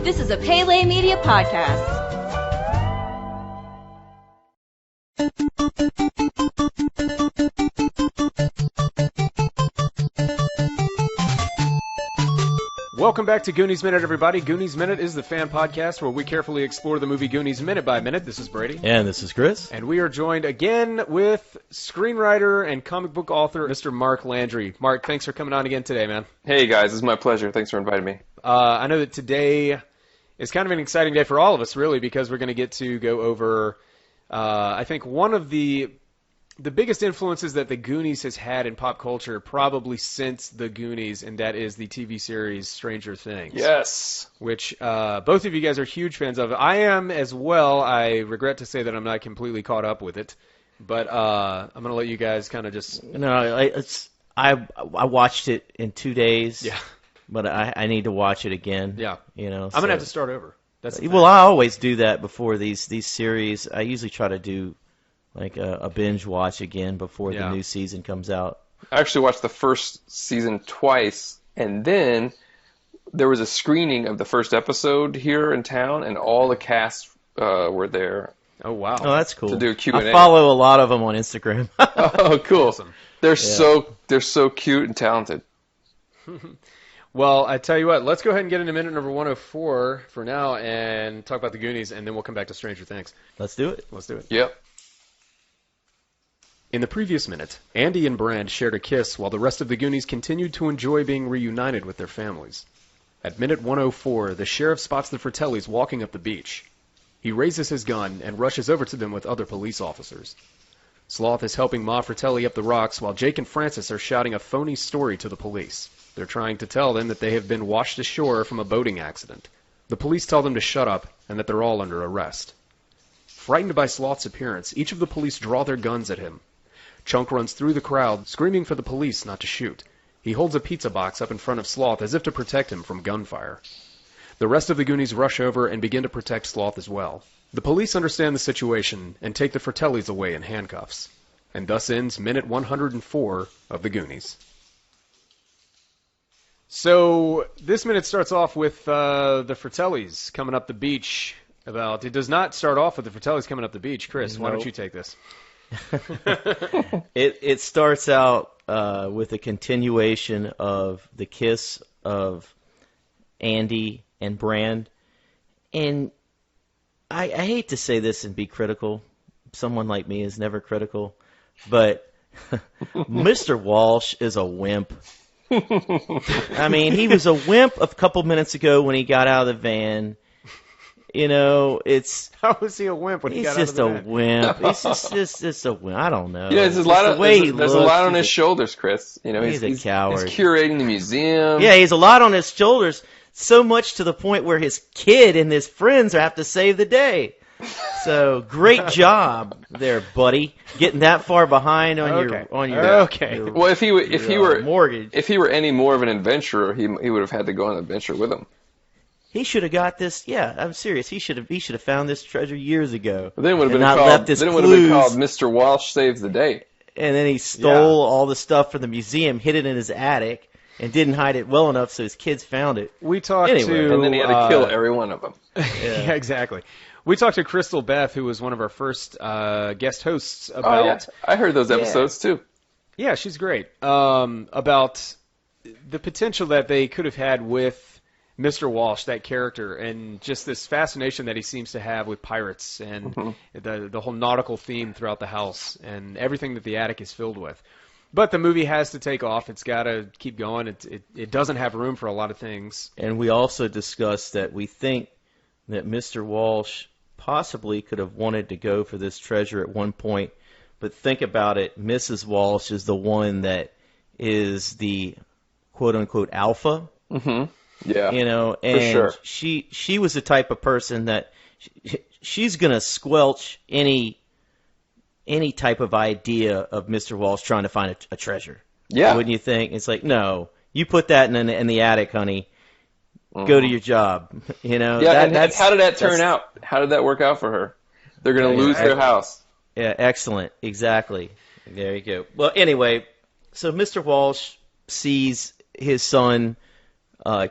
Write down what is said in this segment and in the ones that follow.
This is a Pele Media podcast. Welcome back to Goonies Minute, everybody. Goonies Minute is the fan podcast where we carefully explore the movie Goonies minute by minute. This is Brady. And this is Chris. And we are joined again with screenwriter and comic book author, Mr. Mark Landry. Mark, thanks for coming on again today, man. Hey, guys. It's my pleasure. Thanks for inviting me. I know that today is kind of an exciting day for all of us, really, because we're going to get to go over, I think, one of the biggest influences that the Goonies has had in pop culture probably since the Goonies, and that is the TV series Stranger Things. Yes. Which both of you guys are huge fans of. I am as well. I regret to say that I'm not completely caught up with it, but I'm going to let you guys kind of just... No, I watched it in 2 days. Yeah. But I need to watch it again. Yeah. You know, I'm going to have to start over. That's well, I always do that before these series. I usually try to do like a binge watch again before the new season comes out. I actually watched the first season twice, and then there was a screening of the first episode here in town, and all the cast were there. Oh, wow. Oh, that's cool. To do a Q&A. I follow a lot of them on Instagram. Oh, cool. Awesome. They're so cute and talented. Well, I tell you what, let's go ahead and get into minute number 104 for now and talk about the Goonies, and then we'll come back to Stranger Things. Let's do it. Let's do it. Yep. In the previous minute, Andy and Brand shared a kiss while the rest of the Goonies continued to enjoy being reunited with their families. At minute 104, the sheriff spots the Fratellis walking up the beach. He raises his gun and rushes over to them with other police officers. Sloth is helping Ma Fratelli up the rocks while Jake and Francis are shouting a phony story to the police. They're trying to tell them that they have been washed ashore from a boating accident. The police tell them to shut up and that they're all under arrest. Frightened by Sloth's appearance, each of the police draw their guns at him. Chunk runs through the crowd, screaming for the police not to shoot. He holds a pizza box up in front of Sloth as if to protect him from gunfire. The rest of the Goonies rush over and begin to protect Sloth as well. The police understand the situation and take the Fratellis away in handcuffs. And thus ends minute 104 of the Goonies. So this minute starts off with the Fratellis coming up the beach. It does not start off with the Fratellis coming up the beach. Chris, why don't you take this? It starts out with a continuation of the kiss of Andy and Brand. And I hate to say this and be critical. Someone like me is never critical. But Mr. Walsh is a wimp. I mean, he was a wimp a couple minutes ago when he got out of the van. You know, How was he a wimp when he got out of the van? He's just a wimp. He's just a wimp. I don't know. Yeah, there's a lot on his shoulders, Chris. You know, he's a coward. He's curating the museum. Yeah, he's a lot on his shoulders, so much to the point where his kid and his friends have to save the day. So great job there, buddy, getting that far behind on your Well, if he were mortgage. If he were any more of an adventurer, he would have had to go on an adventure with him. He should have got this. Yeah, I'm serious. He should have found this treasure years ago. Then it would have been called Mr. Walsh Saves the Day. And then he stole all the stuff from the museum, hid it in his attic, and didn't hide it well enough so his kids found it. We talked and then he had to kill every one of them. Yeah, exactly. We talked to Crystal Beth, who was one of our first guest hosts, about... Oh, yeah. I heard those episodes, too. Yeah, she's great. About the potential that they could have had with Mr. Walsh, that character, and just this fascination that he seems to have with pirates and the whole nautical theme throughout the house and everything that the attic is filled with. But the movie has to take off. It's got to keep going. It doesn't have room for a lot of things. And we also discussed that we think that Mr. Walsh possibly could have wanted to go for this treasure at one point. But think about it. Mrs. Walsh is the one that is the quote-unquote alpha. Mm-hmm. Yeah, you know, and for sure. she was the type of person that she's going to squelch any type of idea of Mr. Walsh trying to find a treasure. Yeah. Wouldn't you think? It's like, no, you put that in the attic, honey. Go to your job. You know. Yeah, and how did that turn out? How did that work out for her? They're going to lose their house. Yeah, excellent. Exactly. There you go. Well, anyway, so Mr. Walsh sees his son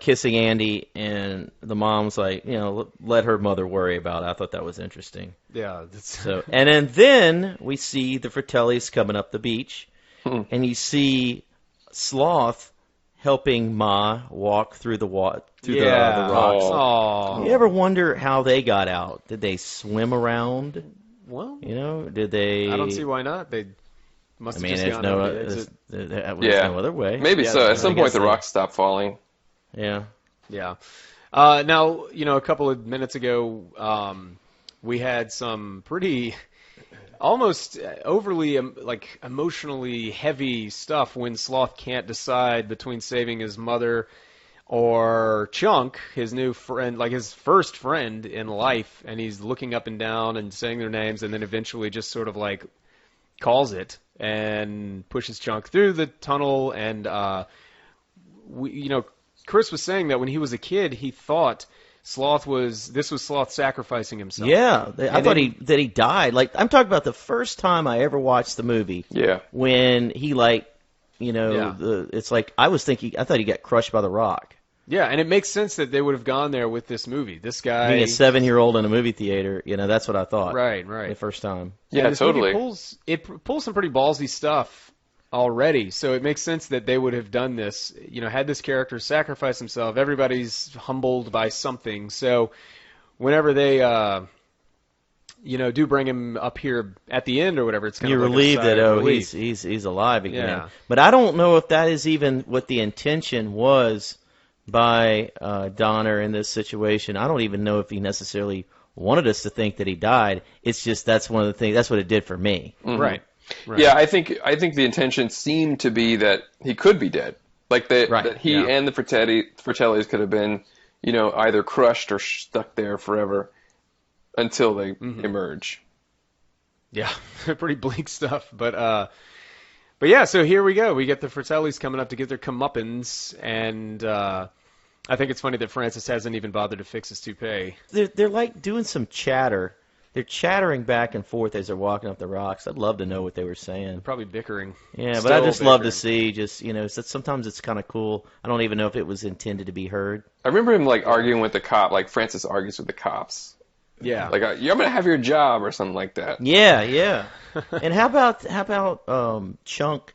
kissing Andy, and the mom's like, let her mother worry about it. I thought that was interesting. Yeah. So, and then we see the Fratellis coming up the beach, and you see Sloth helping Ma walk through the rocks. Oh. You ever wonder how they got out? Did they swim around? Well, Did they? I don't see why not. They must have just there's gone no, over the exit. there's no other way. Maybe so. At some point, the rocks stop falling. Yeah. Yeah. Now, a couple of minutes ago, we had some pretty almost overly emotionally heavy stuff when Sloth can't decide between saving his mother or Chunk, his new friend, like his first friend in life, and he's looking up and down and saying their names, and then eventually just sort of like calls it and pushes Chunk through the tunnel. And Chris was saying that when he was a kid, he thought this was Sloth sacrificing himself. Yeah, I thought that he died. Like, I'm talking about the first time I ever watched the movie. Yeah. When he it's like I thought he got crushed by the rock. Yeah, and it makes sense that they would have gone there with this movie. This guy being a 7-year-old in a movie theater, that's what I thought. Right. The first time. Yeah, this totally. Movie pulls some pretty ballsy stuff already, so it makes sense that they would have done this. Had this character sacrifice himself. Everybody's humbled by something, so whenever they do bring him up here at the end or whatever, it's kind You're of like relieved that relief. he's alive again. Yeah. But I don't know if that is even what the intention was by Donner in this situation. I don't even know if he necessarily wanted us to think that he died. It's just that's one of the things. That's what it did for me. Mm-hmm. Right. Yeah, I think the intention seemed to be that he could be dead, like that he and the Fratellis could have been, either crushed or stuck there forever until they emerge. Yeah, pretty bleak stuff, but yeah. So here we go. We get the Fratellis coming up to get their comeuppance, and I think it's funny that Francis hasn't even bothered to fix his toupee. They're like doing some chatter. They're chattering back and forth as they're walking up the rocks. I'd love to know what they were saying. Probably bickering. Yeah, but I just love to see sometimes it's kind of cool. I don't even know if it was intended to be heard. I remember him arguing with the cop, like Francis argues with the cops. Yeah. Like, I'm going to have your job or something like that. Yeah. And how about Chunk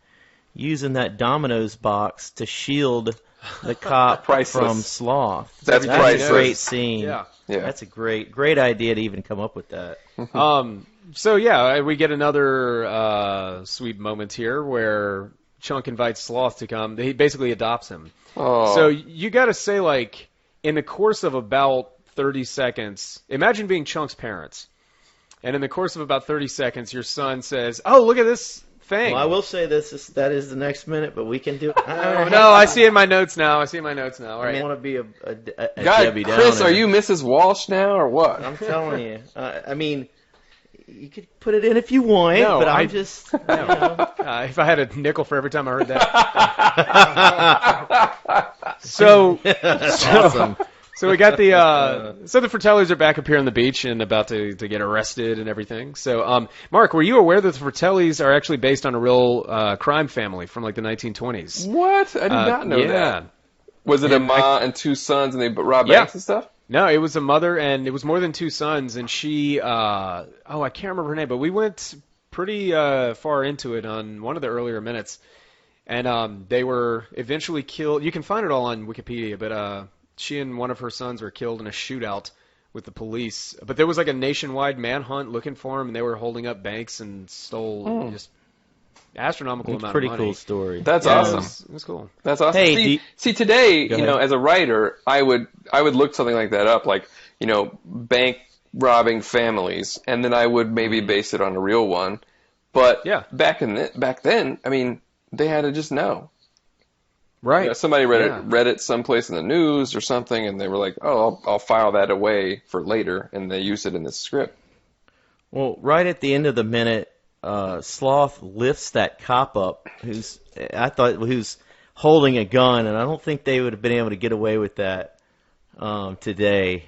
using that Domino's box to shield the cop from Sloth? That's a great scene. Yeah. That's a great idea to even come up with that. So yeah, we get another sweet moment here where Chunk invites Sloth to come. He basically adopts him. Oh. So you got to say, like, in the course of about 30 seconds, imagine being Chunk's parents. And in the course of about 30 seconds, your son says, "Oh, look at this thing." Well, I will say that is the next minute, but we can do it. No, I see it in my notes now. All right. I want to be a God, Debbie Downer. Chris, are you Mrs. Walsh now or what? I'm telling you. I mean, you could put it in if you want, No, but I'm just. If I had a nickel for every time I heard that. So Awesome. So we got the Fratellis are back up here on the beach and about to get arrested and everything. So, Mark, were you aware that the Fratellis are actually based on a real crime family from like the 1920s? What? I did not know that. Was it a ma and two sons and they robbed banks and stuff? No, it was a mother and it was more than two sons, and she I can't remember her name, but we went pretty far into it on one of the earlier minutes, and they were eventually killed. You can find it all on Wikipedia, but she and one of her sons were killed in a shootout with the police. But there was like a nationwide manhunt looking for them, and they were holding up banks and stole just astronomical amount of money. Pretty cool story. That's awesome. It was cool. That's awesome. Hey, see, today, Go ahead. as a writer, I would look something like that up, like, bank robbing families, and then I would maybe base it on a real one. But back then, I mean, they had to just know. Right. Somebody read it someplace in the news or something, and they were like, "Oh, I'll file that away for later," and they used it in this script. Well, right at the end of the minute, Sloth lifts that cop up, who's holding a gun, and I don't think they would have been able to get away with that today.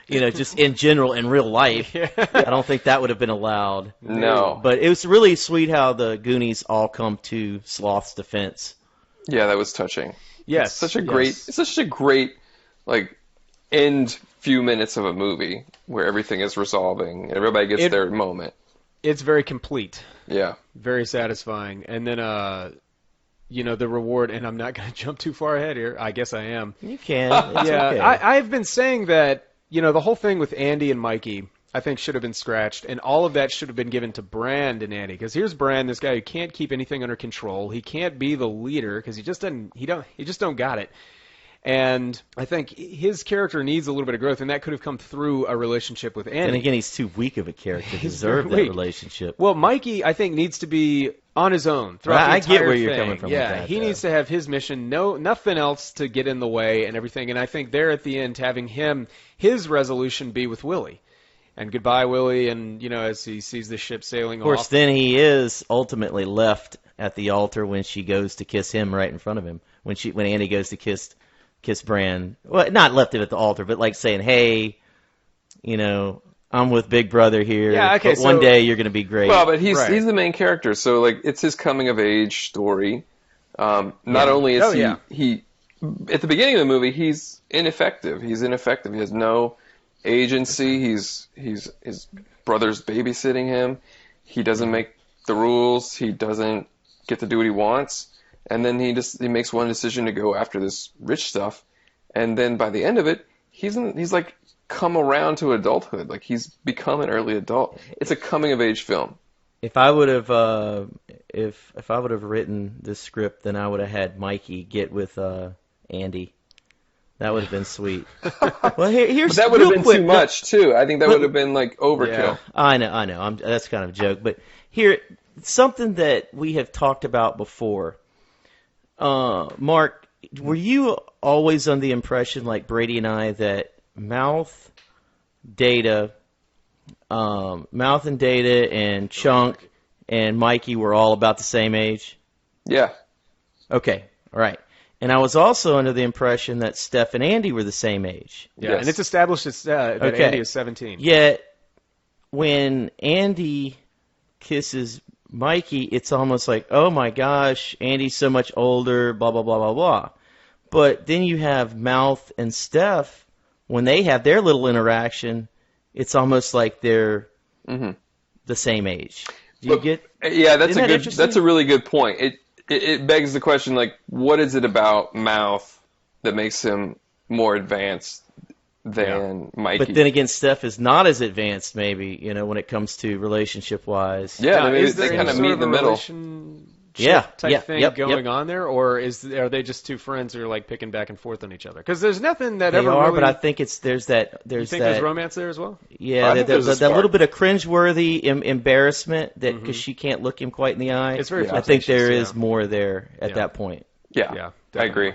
Just in general, in real life, I don't think that would have been allowed. No. But it was really sweet how the Goonies all come to Sloth's defense. Yeah, that was touching. Yes. It's such a great, like, end few minutes of a movie where everything is resolving and everybody gets their moment. It's very complete. Yeah. Very satisfying. And then, the reward, and I'm not going to jump too far ahead here. I guess I am. You can. It's okay. I've been saying that, the whole thing with Andy and Mikey, I think should have been scratched, and all of that should have been given to Brand and Andy. Because here's Brand, this guy who can't keep anything under control. He can't be the leader because he just don't got it. And I think his character needs a little bit of growth, and that could have come through a relationship with Andy. And again, he's too weak of a character to deserve that relationship. Well, Mikey, I think, needs to be on his own throughout the entire I get where you're thing. coming from Yeah, with that, he needs to have his mission, nothing else to get in the way and everything. And I think there at the end, having his resolution be with Willie. And goodbye, Willie, and, as he sees the ship sailing off. Of course, then he is ultimately left at the altar when she goes to kiss him right in front of him. When Andy goes to kiss Brand. Well, not left it at the altar, but like saying, hey, I'm with Big Brother here. Yeah, okay, but one day you're going to be great. Well, but he's the main character, so like it's his coming of age story. Not only is he at the beginning of the movie he's ineffective. He has no agency. He's his brother's babysitting him. He doesn't make the rules. He doesn't get to do what he wants. And then he makes one decision to go after this rich stuff, and then by the end of it, he's like come around to adulthood. Like he's become an early adult. It's a coming of age film. If I would have if I would have written this script, then I would have had Mikey get with Andy. That would have been sweet. Well, here's but that would have been too much too. I think that would have been like overkill. Yeah, I know. That's kind of a joke, but here something that we have talked about before. Mark, were you always under the impression, like Brady and I, that Mouth and Data and Chunk and Mikey were all about the same age? Yeah. Okay, all right. And I was also under the impression that Steph and Andy were the same age. Yeah, yes. And it's established that Andy is 17. Yet, when Andy kisses Mikey, it's almost like, oh my gosh, Andy's so much older, blah, blah, blah, blah, blah. But then you have Mouth and Steph, when they have their little interaction, it's almost like they're the same age. Do you get? Yeah, that's a really good point. It begs the question, like, what is it about Mouth that makes him more advanced than Mikey? But then again, Steph is not as advanced, maybe, when it comes to relationship-wise. Yeah, they kind of meet in the middle. Type thing going on there, or are they just two friends who are like picking back and forth on each other? Because there's nothing that ever really. But I think there's that. You think there's romance there as well? Yeah, there's that little bit of cringeworthy embarrassment that because she can't look him quite in the eye. It's very. I think there is more there at that point. Yeah, I agree.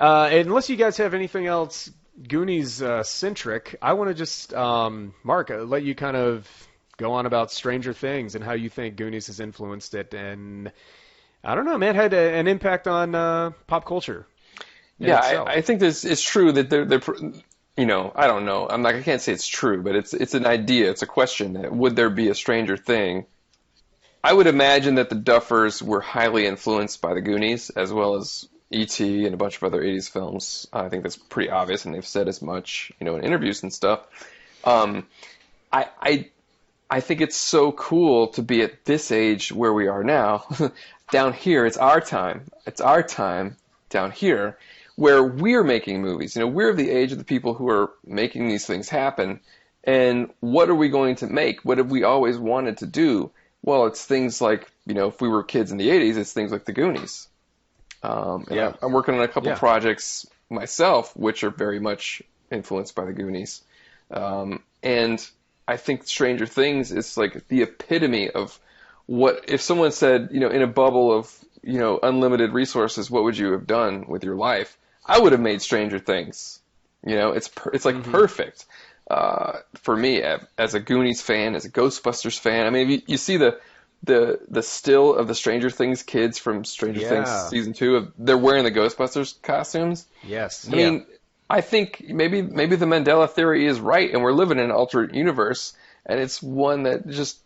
Unless you guys have anything else Goonies centric, I want to just Mark, let you kind of go on about Stranger Things and how you think Goonies has influenced it, and I don't know, man, had an impact on pop culture. Yeah, I think it's true that they're I don't know. I can't say it's true, but it's an idea. It's a question. That would there be a Stranger Thing? I would imagine that the Duffers were highly influenced by the Goonies, as well as E.T. and a bunch of other 80s films. I think that's pretty obvious, and they've said as much, in interviews and stuff. I think it's so cool to be at this age where we are now. Down here, it's our time. It's our time down here where we're making movies. We're of the age of the people who are making these things happen. And what are we going to make? What have we always wanted to do? Well, it's things like, if we were kids in the 80s, it's things like the Goonies. I'm working on a couple projects myself, which are very much influenced by the Goonies. And I think Stranger Things is like the epitome of what, if someone said, in a bubble of, unlimited resources, what would you have done with your life? I would have made Stranger Things. It's like perfect for me as a Goonies fan, as a Ghostbusters fan. I mean, you see the still of the Stranger Things kids from Stranger Things season 2, they're wearing the Ghostbusters costumes. Yes. I mean, I think maybe the Mandela theory is right, and we're living in an alternate universe, and it's one that just,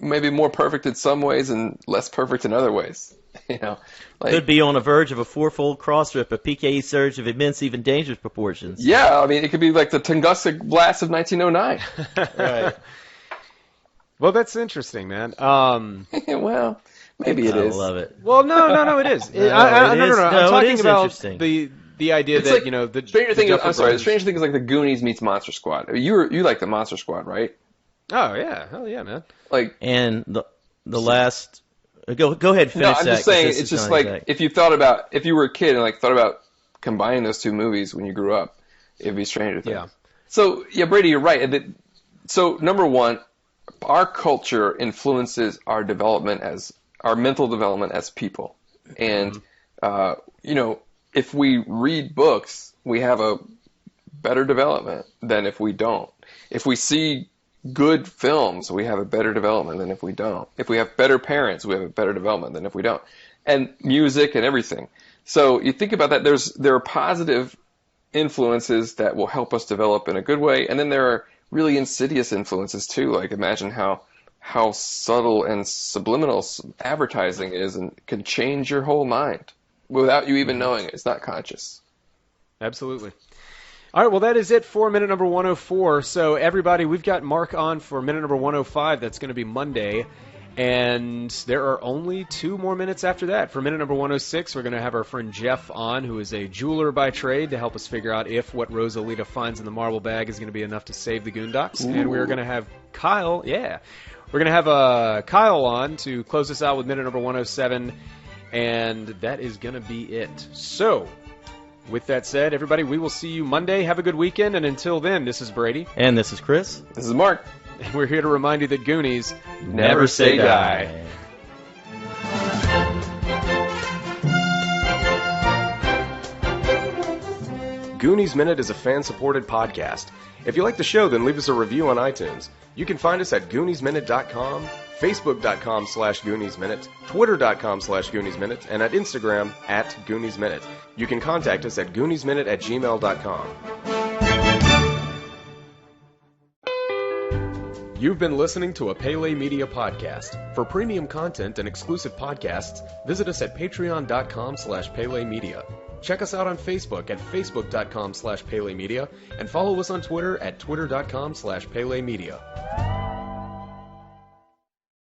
maybe more perfect in some ways and less perfect in other ways. Could be on the verge of a fourfold cross or a PKE surge of immense, even dangerous proportions. Yeah, I mean, it could be like the Tunguska blast of 1909. Right. Well, that's interesting, man. Well, maybe it is. I love it. Well, no, it is. No. I'm talking about the idea it's that, like, the Stranger Things. Duffer I'm sorry. The Brothers- Stranger Things is like the Goonies meets Monster Squad. You like the Monster Squad, right? Oh, yeah. Hell yeah, man. Like, And the last... Go ahead, finish no, I'm that, just saying, 'cause this it's is just not like, exact. if you were a kid and like thought about combining those two movies when you grew up, it'd be Stranger Things. Yeah. So, yeah, Brady, you're right. So, number one, our culture influences our mental development as people. And, if we read books, we have a better development than if we don't. If we see good films, we have a better development than if we don't. If we have better parents, we have a better development than if we don't. And music and everything. So you think about that, there are positive influences that will help us develop in a good way, and then there are really insidious influences too. Like, imagine how subtle and subliminal advertising is, and can change your whole mind without you even knowing it. It's not conscious. Absolutely. All right, well, that is it for minute number 104. So, everybody, we've got Mark on for minute number 105. That's going to be Monday. And there are only 2 more minutes after that. For minute number 106, we're going to have our friend Jeff on, who is a jeweler by trade, to help us figure out if what Rosalita finds in the marble bag is going to be enough to save the Goondocks. Ooh. And we're going to have Kyle, we're going to have Kyle on to close us out with minute number 107. And that is going to be it. So, with that said, everybody, we will see you Monday. Have a good weekend, and until then, this is Brady. And this is Chris. This is Mark. And we're here to remind you that Goonies never say die. Goonies Minute is a fan-supported podcast. If you like the show, then leave us a review on iTunes. You can find us at GooniesMinute.com, Facebook.com/GooniesMinute, Twitter.com/GooniesMinute, and at Instagram @GooniesMinute. You can contact us at GooniesMinute@gmail.com. You've been listening to a Pele Media podcast. For premium content and exclusive podcasts, visit us at patreon.com/Pele Media. Check us out on Facebook at facebook.com/Pele Media, and follow us on Twitter at twitter.com/Pele Media.